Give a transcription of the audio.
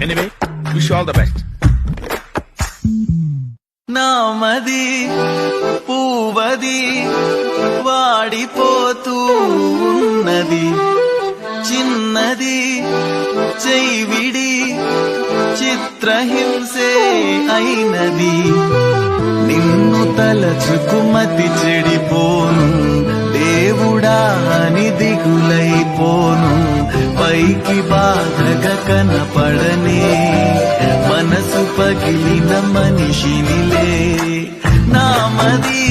Anyway wish all the best. నామది పూవది వాడిపోతూ ఉన్నది, చిన్నది చైవిడి చిత్రహింసే అయినది. నిన్ను తలచుకుమతి చెడిపోను, దేవుడా అని దిగులైపోను. పైకి బాధగా కనపడనే మనసు పగిలిన మనిషినిలే. నామది